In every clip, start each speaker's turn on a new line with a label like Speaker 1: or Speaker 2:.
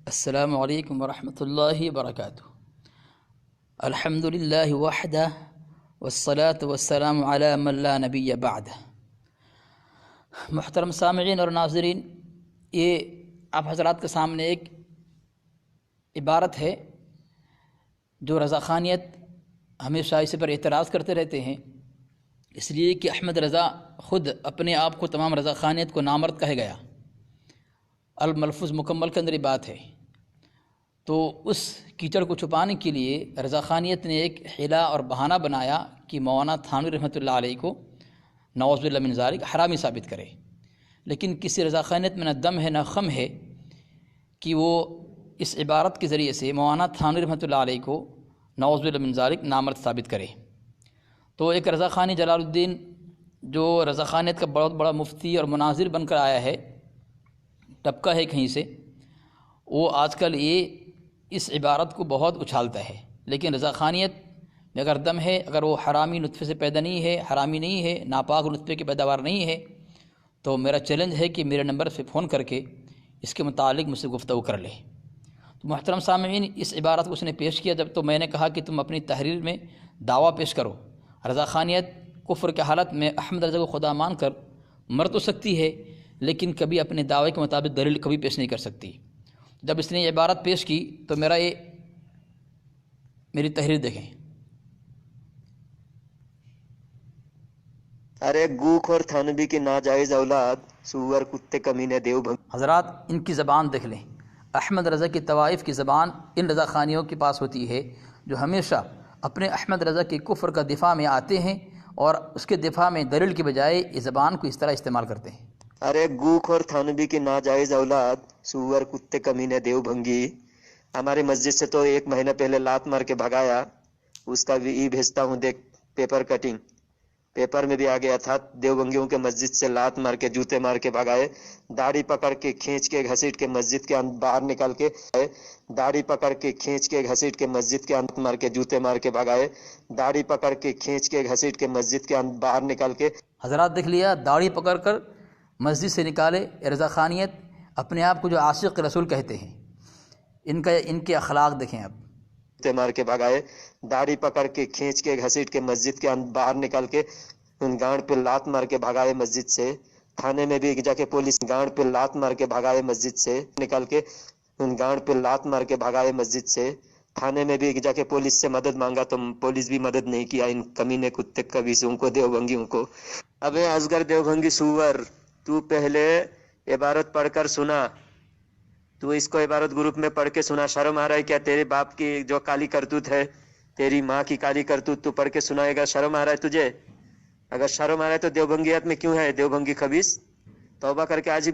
Speaker 1: السلام علیکم ورحمۃ اللہ وبرکاتہ۔ الحمد للہ وحدہ والصلاة والسلام علی من لا نبی بعدہ۔ محترم سامعین اور ناظرین، یہ آپ حضرات کے سامنے ایک عبارت ہے جو رضاخانیت ہمیشہ اس پر اعتراض کرتے رہتے ہیں، اس لیے کہ احمد رضا خود اپنے آپ کو تمام رضاخانیت کو نامرد کہے گیا۔ الملفوظ مکمل کے اندر یہ بات ہے، تو اس کیچڑ کو چھپانے کے لیے رضاخانیت نے ایک حیلہ اور بہانہ بنایا کہ مولانا تھانوی رحمۃ اللہ علیہ کو نعوذ باللہ من ذالک حرامی ثابت کرے، لیکن کسی رضاخانیت میں نہ دم ہے نہ خم ہے کہ وہ اس عبارت کے ذریعے سے مولانا تھانوی رحمۃ اللہ علیہ کو نعوذ باللہ من ذالک نامرد ثابت کرے۔ تو ایک رضاخانی جلال الدین جو رضاخانیت کا بہت بڑا مفتی اور مناظر بن کر آیا ہے، ٹپکا ہے کہیں سے، وہ آج کل یہ اس عبارت کو بہت اچھالتا ہے، لیکن رضاخانیت میں اگر دم ہے، اگر وہ حرامی نطفے سے پیدا نہیں ہے، حرامی نہیں ہے، ناپاک نطفے کی پیداوار نہیں ہے، تو میرا چیلنج ہے کہ میرے نمبر سے فون کر کے اس کے متعلق مجھ سے گفتگو کر لے۔ تو محترم سامعین، اس عبارت کو اس نے پیش کیا جب، تو میں نے کہا کہ تم اپنی تحریر میں دعویٰ پیش کرو۔ رضاخانیت کفر کے حالت میں احمد رضا کو خدا مان کر مر تو سکتی ہے، لیکن کبھی اپنے دعوے کے مطابق دلیل کبھی پیش نہیں کر سکتی۔ جب اس نے یہ عبارت پیش کی تو میری تحریر دیکھیں۔
Speaker 2: ارے گوکھور تھانوی کی ناجائز اولاد، سور کتے کمینے دیوبند۔
Speaker 1: حضرات ان کی زبان دیکھ لیں، احمد رضا کی طوائف کی زبان ان رضاخانیوں کے پاس ہوتی ہے جو ہمیشہ اپنے احمد رضا کے کفر کا دفاع میں آتے ہیں اور اس کے دفاع میں دلیل کے بجائے اس زبان کو اس طرح استعمال کرتے ہیں۔
Speaker 2: ارے گوکھور تھانوی کی ناجائز اولاد، سور کتے کمینے دیوبھنگی، ہماری مسجد سے تو 1 مہینہ پہلے لات مار کے بھگایا، اس کا بھی بھیجتا ہوں، دیکھ پیپر کٹنگ، پیپر میں بھی آ گیا تھا۔ دیوبنگیوں کے مسجد سے لات مار کے جوتے مار کے بھگائے، داڑھی پکڑ کے کھینچ کے گھسیٹ کے مسجد کے باہر نکال کے، داڑھی پکڑ کے کھینچ کے گھسیٹ کے مسجد کے اندر مار کے جوتے مار کے بھگائے، داڑھی پکڑ کے کھینچ کے گھسیٹ کے مسجد کے باہر نکال کے۔
Speaker 1: حضرات دیکھ لیا، داڑھی پکڑ کر مسجد سے نکالے۔ رضاخانیت اپنے آپ کو جو عاشق رسول کہتے ہیں، ان کے اخلاق دیکھیں اب۔
Speaker 2: مار کے بھگائے، داڑھی پکڑ کے کھینچ کے گھسیٹ کے مسجد کے باہر نکال کے، ان گانڈ پہ لات مار کے بھگائے مسجد سے۔ تھانے میں بھی جا کے پولیس گانڈ پہ لات مار کے بھگائے مسجد سے نکال کے، ان گانڈ پہ لات مار کے بھگائے مسجد سے۔ تھانے میں بھی جا کے پولیس سے مدد مانگا تو پولیس بھی مدد نہیں کیا ان کمینے کتے کبیسوں کو، دیوبنگیوں کو۔ ابے اصغر دیوبنگی سور، تو پہلے عبارت پڑھ کر سنا، تو اس کو عبارت گروپ میں پڑھ کے سنا۔ شرم آ رہا ہے کیا؟ تیرے باپ کی جو کالی کرتوت ہے، تیری ماں کی کالی کرتوت تو پڑھ کے سنائے گا؟ شرم آ رہا ہے تجھے؟ اگر شرم آ رہا ہے تو دیوبنگیت میں کیوں ہے دیوبنگی خبیث؟ توبہ کر کے آج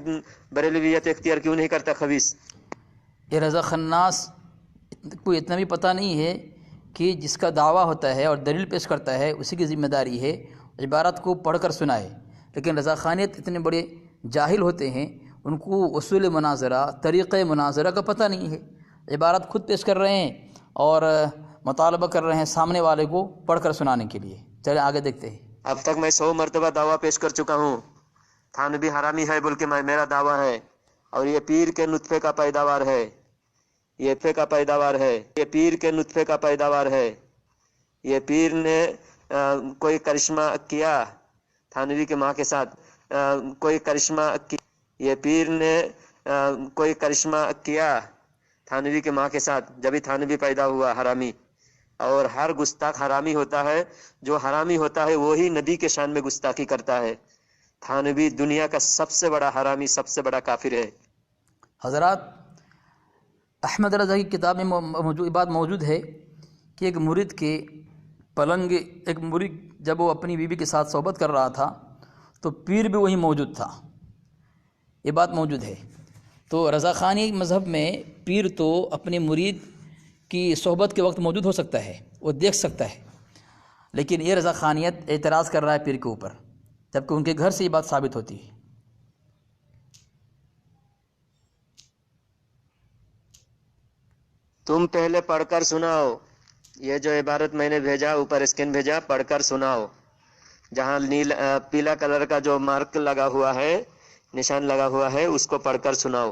Speaker 2: بریلویت اختیار کیوں نہیں کرتا خبیث؟
Speaker 1: یہ رضا خناس کو اتنا بھی پتہ نہیں ہے کہ جس کا دعویٰ ہوتا ہے اور دلیل پیش کرتا ہے اسی کی ذمہ داری ہے عبارت کو پڑھ کر سنائے، لیکن رضاخانیت اتنے بڑے جاہل ہوتے ہیں، ان کو اصول مناظرہ، طریقۂ مناظرہ کا پتہ نہیں ہے۔ عبارت خود پیش کر رہے ہیں اور مطالبہ کر رہے ہیں سامنے والے کو پڑھ کر سنانے کے لیے۔ چلے آگے دیکھتے ہیں۔
Speaker 2: اب تک میں 100 مرتبہ دعویٰ پیش کر چکا ہوں، تھانوی حرامی ہے بول کے میرا دعویٰ ہے، اور یہ پیر کے نطفے کا پیداوار ہے، یہ پیر کے نطفے کا پیداوار ہے۔ یہ پیر نے کوئی کرشمہ کیا تھانوی کے ماں کے ساتھ، کوئی کرشمہ کیا، یہ پیر نے کوئی کرشمہ کیا تھانوی کے ماں کے ساتھ، جبھی تھانوی پیدا ہوا حرامی۔ اور ہر گستاخ حرامی ہوتا ہے، جو حرامی ہوتا ہے وہی نبی کے شان میں گستاخی کرتا ہے۔ تھانوی دنیا کا سب سے بڑا حرامی، سب سے بڑا کافر ہے۔
Speaker 1: حضرات احمد رضا کی کتاب میں یہ بات موجود ہے کہ ایک مرید جب وہ اپنی بیوی کے ساتھ صحبت کر رہا تھا تو پیر بھی وہیں موجود تھا، یہ بات موجود ہے۔ تو رضاخانی مذہب میں پیر تو اپنے مرید کی صحبت کے وقت موجود ہو سکتا ہے، وہ دیکھ سکتا ہے، لیکن یہ رضاخانیت اعتراض کر رہا ہے پیر کے اوپر، جبکہ ان کے گھر سے یہ بات ثابت ہوتی ہے۔
Speaker 2: تم پہلے پڑھ کر سناؤ، یہ جو عبارت میں نے بھیجا، اوپر اسکرین بھیجا، پڑھ کر سناؤ۔ جہاں پیلا کلر کا جو مارک لگا ہوا ہے، نشان لگا ہوا ہے، اس کو پڑھ کر سناؤ۔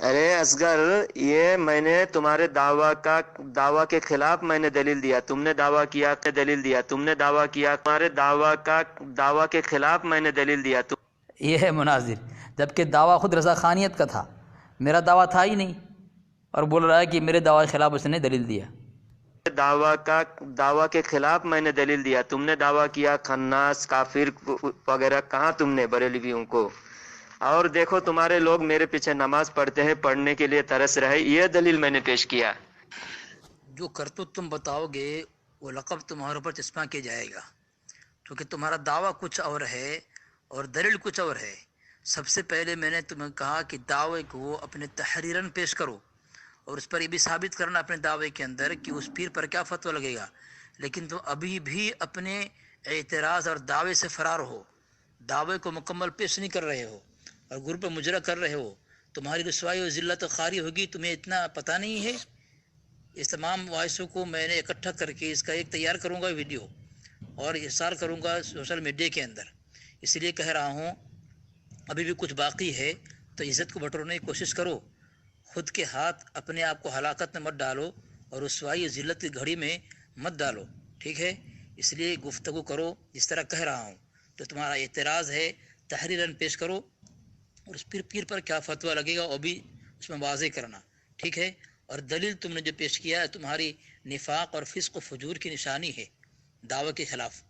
Speaker 2: ارے اصغر، یہ میں نے تمہارے دعویٰ کے خلاف میں نے دلیل دیا، تم نے دعویٰ کیا، تمہارے دعویٰ کے خلاف میں نے دلیل دیا
Speaker 1: یہ ہے مناظر، جبکہ دعویٰ خود رضا خانیت کا تھا، میرا دعویٰ تھا ہی نہیں، اور بول رہا ہے کہ میرے دعویٰ کے خلاف اس نے دلیل دیا۔
Speaker 2: دعویٰ کے خلاف میں نے دلیل دیا، تم نے دعویٰ کیا خناس کافر وغیرہ، کہاں تم نے بریلویوں کو؟ اور دیکھو تمہارے لوگ میرے پیچھے نماز پڑھتے ہیں، پڑھنے کے لیے ترس رہے، یہ دلیل میں نے پیش کیا۔
Speaker 1: جو کرتوت تم بتاؤ گے وہ لقب تمہارے اوپر چسپاں کیا جائے گا، کیونکہ تمہارا دعویٰ کچھ اور ہے اور دلیل کچھ اور ہے۔ سب سے پہلے میں نے تمہیں کہا کہ دعوے کو اپنے تحریراً پیش کرو، اور اس پر یہ بھی ثابت کرنا اپنے دعوے کے اندر کہ اس پیر پر کیا فتویٰ لگے گا، لیکن تم ابھی بھی اپنے اعتراض اور دعوے سے فرار ہو، دعوے کو مکمل پیش نہیں کر رہے ہو اور گروپ پہ مجرا کر رہے ہو۔ تمہاری رسوائی و ذلت خاری ہوگی، تمہیں اتنا پتہ نہیں ہے؟ اس تمام وائسوں کو میں نے اکٹھا کر کے اس کا ایک تیار کروں گا ویڈیو اور ارسال کروں گا سوشل میڈیا کے اندر۔ اس لیے کہہ رہا ہوں ابھی بھی کچھ باقی ہے تو عزت کو بٹورنے کی کوشش کرو، خود کے ہاتھ اپنے آپ کو ہلاکت میں مت ڈالو اور رسوائی و ذلت کی گھڑی میں مت ڈالو، ٹھیک ہے؟ اس لیے گفتگو کرو جس طرح کہہ رہا ہوں، تو تمہارا اعتراض ہے تحریراً پیش کرو، اور اس پیر پر کیا فتویٰ لگے گا وہ بھی اس میں واضح کرنا، ٹھیک ہے؟ اور دلیل تم نے جو پیش کیا ہے تمہاری نفاق اور فسق و فجور کی نشانی ہے دعوے کے خلاف۔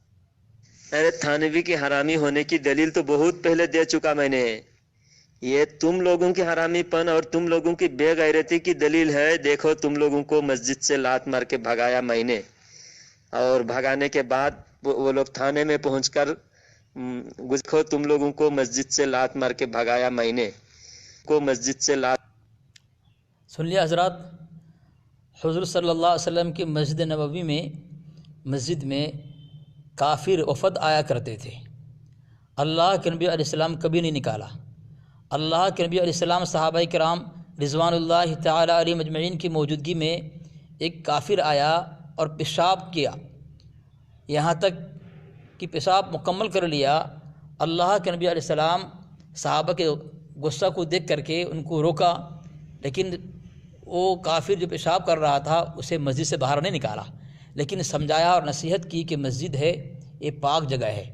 Speaker 2: ارے تھانوی کی حرامی ہونے کی دلیل تو بہت پہلے دے چکا میں نے، یہ تم لوگوں کی حرامی پن اور تم لوگوں کی بے غیرتی کی دلیل ہے۔ دیکھو تم لوگوں کو مسجد سے لات مار کے بھگایا میں نے، اور بھگانے کے بعد وہ لوگ تھانے میں پہنچ کر دیکھو تم لوگوں کو مسجد سے لات مار کے بھگایا میں نے،
Speaker 1: سن لیا حضرات، حضور صلی اللہ علیہ وسلم کی مسجد نبوی میں کافر وفد آیا کرتے تھے، اللہ کے نبی علیہ السلام کبھی نہیں نکالا۔ اللہ کے نبی علیہ السلام صحابہ کرام رضوان اللہ تعالی علیہ مجمعین کی موجودگی میں ایک کافر آیا اور پیشاب کیا، یہاں تک کہ پیشاب مکمل کر لیا۔ اللہ کے نبی علیہ السلام صحابہ کے غصہ کو دیکھ کر کے ان کو روکا، لیکن وہ کافر جو پیشاب کر رہا تھا اسے مسجد سے باہر نہیں نکالا، لیکن سمجھایا اور نصیحت کی کہ مسجد ہے، یہ پاک جگہ ہے۔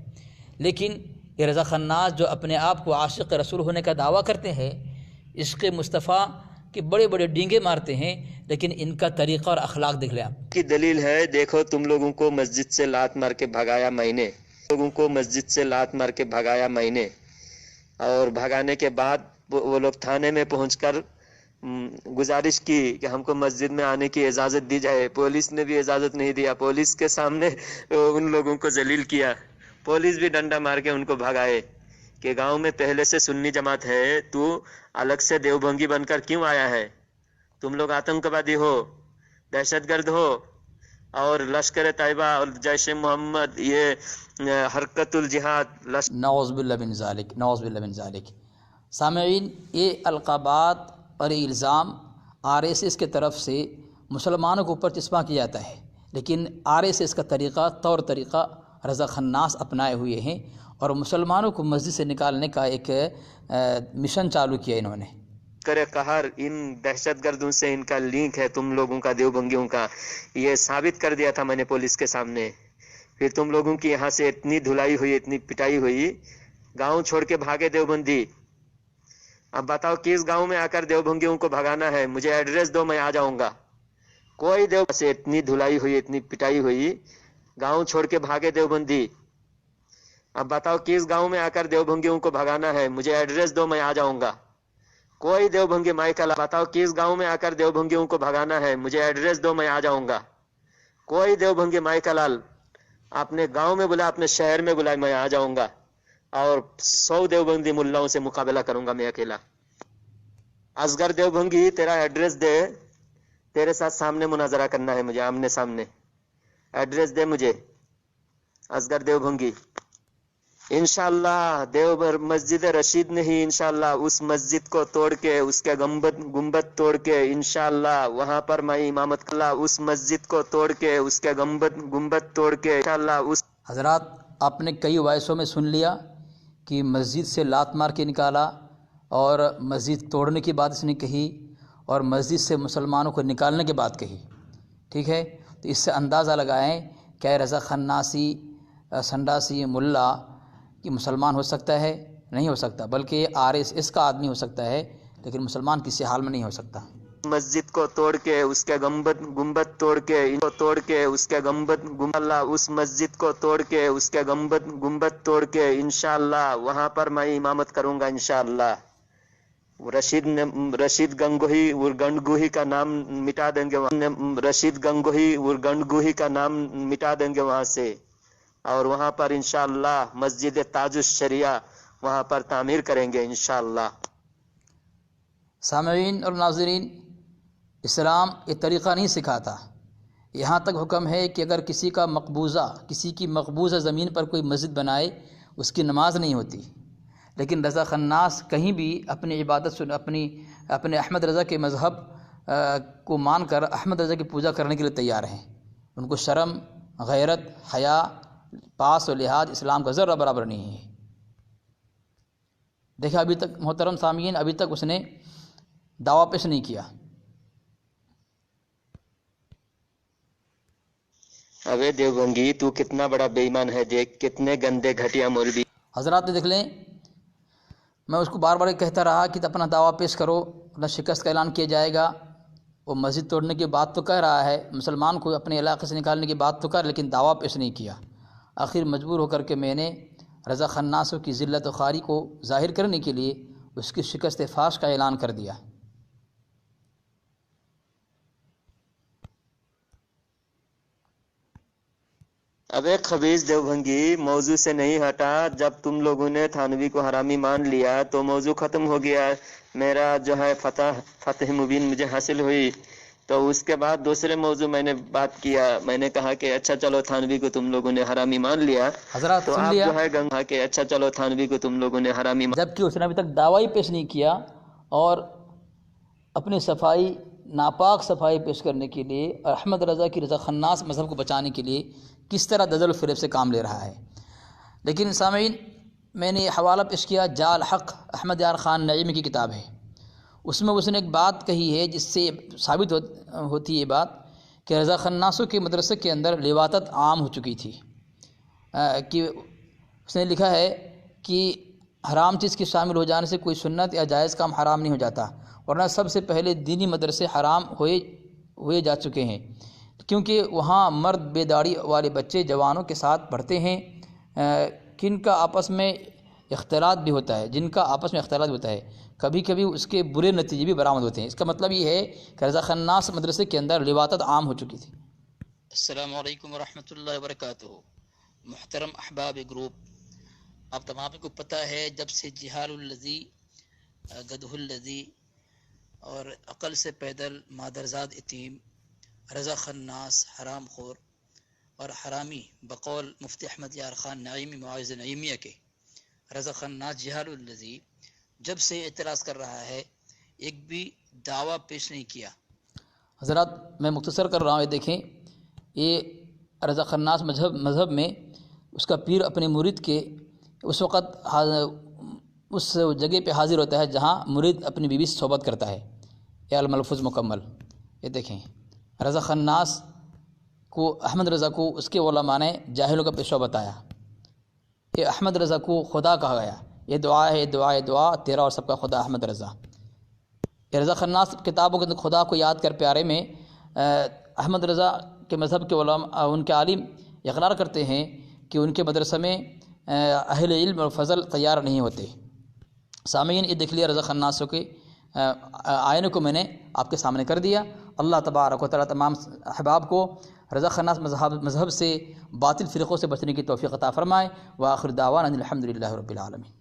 Speaker 1: لیکن یہ رضا خناس جو اپنے آپ کو عاشق رسول ہونے کا دعویٰ کرتے ہیں، عشق مصطفیٰ کے بڑے بڑے ڈینگے مارتے ہیں، لیکن ان کا طریقہ اور اخلاق دیکھ لیں آپ
Speaker 2: کی دلیل ہے۔ دیکھو تم لوگوں کو مسجد سے لات مار کے بھگایا میں نے، اور بھگانے کے بعد وہ لوگ تھانے میں پہنچ کر گزارش کی کہ ہم کو مسجد میں آنے کی اجازت دی جائے، پولیس نے بھی اجازت نہیں دیا، پولیس کے سامنے ان لوگوں کو ذلیل کیا، پولیس بھی ڈنڈا مار کے ان کو بھگائے کہ گاؤں میں پہلے سے سنی جماعت ہے، تو الگ سے دیوبندی بن کر کیوں آیا ہے؟ تم لوگ آتنکوادی ہو، دہشت گرد ہو، اور لشکر طیبہ اور جیش محمد، یہ حرکت الجہاد
Speaker 1: نعوذ باللہ من ذالک، نعوذ باللہ من ذالک۔ سامعین، یہ القابات اور یہ الزام RSS کے طرف سے مسلمانوں کے اوپر چسپاں کیا جاتا ہے، لیکن RSS کا طور طریقہ رضا خناس اپنائے ہوئے ہیں، اور مسلمانوں کو مسجد سے نکالنے کا ایک مشن چالو کیا انہوں نے۔
Speaker 2: کرے قہر، ان دہشت گردوں سے ان کا لنک ہے، تم لوگوں کا، دیوبندیوں کا، یہ ثابت کر دیا تھا میں نے پولیس کے سامنے۔ پھر تم لوگوں کی یہاں سے اتنی دھلائی ہوئی، اتنی پٹائی ہوئی، گاؤں چھوڑ کے بھاگے دیوبندی۔ اب بتاؤ کس گاؤں میں آ کر دیوبندیوں کو بھگانا ہے؟ مجھے ایڈریس دو، میں آ جاؤں گا۔ کوئی دیوبند سے اتنی دھلائی ہوئی، اتنی پٹائی ہوئی، گاؤں چھوڑ کے بھاگے دیوبندی۔ اب بتاؤ کس گاؤں میں آ کر دیوبندیوں کو بھگانا ہے؟ مجھے ایڈریس دو، میں آ جاؤں گا۔ کوئی دیوبندی مائیکل، بتاؤ کس گاؤں میں آ کر دیوبندیوں کو بھگانا ہے؟ مجھے ایڈریس دو، میں آ جاؤں گا۔ کوئی دیوبندی مائیکل اپنے گاؤں میں بلا، اپنے شہر میں بلا، میں آ جاؤں گا، اور 100 دیوبندی ملاؤں سے مقابلہ کروں گا میں اکیلا۔ اصغر دیوبندی تیرا ایڈریس دے، تیرے ساتھ سامنے مناظرہ کرنا ہے مجھے، آمنے سامنے۔ ایڈریس دے مجھے اصغر دیوبندی۔ انشاءاللہ مسجد رشید نہیں، انشاءاللہ اس مسجد کو توڑ کے، اس کے گنبد توڑ کے، انشاءاللہ وہاں پر میں امامت کرلا، اس مسجد کو توڑ کے، اس کے گنبد توڑ کے، انشاءاللہ اس۔
Speaker 1: حضرات، آپ نے کئی وائسوں میں سن لیا کہ مسجد سے لات مار کے نکالا، اور مسجد توڑنے کی بات اس نے کہی اور مسجد سے مسلمانوں کو نکالنے کی بات کہی، ٹھیک ہے؟ تو اس سے اندازہ لگائیں کہ رضا خناسی سنڈاسی ملا کہ مسلمان ہو سکتا ہے؟ نہیں ہو سکتا، بلکہ RSS کا آدمی ہو سکتا ہے لیکن مسلمان کسی حال میں نہیں ہو سکتا۔
Speaker 2: مسجد کو توڑ کے اس کے گنبد توڑ کے ان کو توڑ کے اس کے گنبد اللہ اس مسجد کو توڑ کے اس کے گنبد توڑ کے انشاءاللہ وہاں پر میں امامت کروں گا انشاءاللہ۔ رشید گنگوہی کا نام مٹا دیں گے، رشید گنگوہی کا نام مٹا دیں گے وہاں سے، اور وہاں پر انشاءاللہ مسجد تاج الشریعہ وہاں پر تعمیر کریں گے انشاءاللہ۔
Speaker 1: سامعین اور ناظرین، اسلام یہ طریقہ نہیں سکھاتا، یہاں تک حکم ہے کہ اگر کسی کی مقبوضہ زمین پر کوئی مسجد بنائے اس کی نماز نہیں ہوتی، لیکن رضا خناس کہیں بھی اپنی عبادت اپنے احمد رضا کے مذہب کو مان کر احمد رضا کی پوجا کرنے کے لیے تیار ہیں۔ ان کو شرم، غیرت، حیا، پاس و لحاظ اسلام کا ذرہ برابر نہیں ہے۔ دیکھا ابھی تک محترم سامعین، ابھی تک اس نے دعویٰ پیش نہیں کیا۔
Speaker 2: ابے دیوبندی تو کتنا بڑا بے ایمان ہے، دیکھ کتنے گندے گھٹیا مولوی۔
Speaker 1: حضرات دیکھ لیں، میں اس کو بار بار کہتا رہا کہ اپنا دعویٰ پیش کرو، اپنا شکست کا اعلان کیا جائے گا۔ وہ مسجد توڑنے کی بات تو کہہ رہا ہے، مسلمان کو اپنے علاقے سے نکالنے کی بات تو کر، لیکن دعویٰ پیش نہیں کیا۔ آخر مجبور ہو کر کے میں نے رضا خناسوں کی ذلت و خواری کو ظاہر کرنے کے لیے اس کی شکست فاش کا اعلان کر دیا۔
Speaker 2: ابے خبیث دیوبھنگی، موضوع سے نہیں ہٹا۔ جب تم لوگوں نے تھانوی کو حرامی مان لیا تو موضوع ختم ہو گیا، میرا جو ہے فتح مبین مجھے حاصل ہوئی۔ تو اس کے بعد دوسرے موضوع میں نے بات کیا، میں نے کہا کہ اچھا چلو تھانوی کو تم لوگوں نے حرامی مان لیا،
Speaker 1: حضرات
Speaker 2: تو
Speaker 1: سن
Speaker 2: آپ
Speaker 1: لیا
Speaker 2: جو ہے گنگا کے اچھا چلو تھانوی کو تم لوگوں نے حرامی مان،
Speaker 1: جبکہ اس نے ابھی تک دعویٰ ہی پیش نہیں کیا، اور اپنی صفائی، ناپاک صفائی پیش کرنے کے لیے احمد رضا کی رضا خناس مذہب کو بچانے کے لیے کس طرح دجل و فریب سے کام لے رہا ہے۔ لیکن سامعین، میں نے یہ حوالہ پیش کیا جال حق احمد یار خان نعیمی کی کتاب ہے، اس میں اس نے ایک بات کہی ہے جس سے ثابت ہوتی ہے یہ بات کہ رضا خناسوں کے مدرسے کے اندر لواطت عام ہو چکی تھی، کہ اس نے لکھا ہے کہ حرام چیز کے شامل ہو جانے سے کوئی سنت یا جائز کام حرام نہیں ہو جاتا، ورنہ سب سے پہلے دینی مدرسے حرام ہوئے جا چکے ہیں، کیونکہ وہاں مرد بے داڑھی والے بچے جوانوں کے ساتھ پڑھتے ہیں، جن کا آپس میں اختلاط بھی ہوتا ہے، کبھی کبھی اس کے برے نتیجے بھی برآمد ہوتے ہیں۔ اس کا مطلب یہ ہے کہ رضا خناس مدرسے کے اندر لواطت عام ہو چکی تھی۔ السلام علیکم ورحمۃ اللہ وبرکاتہ۔ محترم احباب گروپ، آپ تمام کو پتہ ہے جب سے جہال الذی گدہ الذی اور عقل سے پیدل مادرزاد یتیم رضا خناس حرام خور اور حرامی بقول مفتی احمد یار خان نعیمی معاذ نعیمیہ کے رضا خناس جہال الذی جب سے اعتراض کر رہا ہے، ایک بھی دعویٰ پیش نہیں کیا۔ حضرات میں مختصر کر رہا ہوں، یہ دیکھیں، یہ رضا خناس مذہب میں اس کا پیر اپنے مرید کے اس وقت اس جگہ پہ حاضر ہوتا ہے جہاں مرید اپنی بیوی سے صحبت کرتا ہے، یہ الملفوظ مکمل۔ یہ دیکھیں، رضا خناس کو احمد رضا کو اس کے علماء نے جاہلوں کا پیشوا بتایا، کہ احمد رضا کو خدا کہا گیا، یہ دعا ہے، دعا تیرا اور سب کا خدا احمد رضا۔ یہ رضا خناس کتابوں کے خدا کو یاد کر پیارے میں احمد رضا کے مذہب کے علماء، ان کے عالم اقرار کرتے ہیں کہ ان کے مدرسہ میں اہل علم اور فضل تیار نہیں ہوتے۔ سامعین، یہ دیکھ لیا رضا خناسوں کے آئینے کو میں نے آپ کے سامنے کر دیا۔ اللہ تبارک و تعالیٰ تمام احباب کو رضا خناس مذہب سے باطل فرقوں سے بچنے کی توفیق عطا فرمائے۔ وآخر دعوانا الحمدللہ رب العالمین۔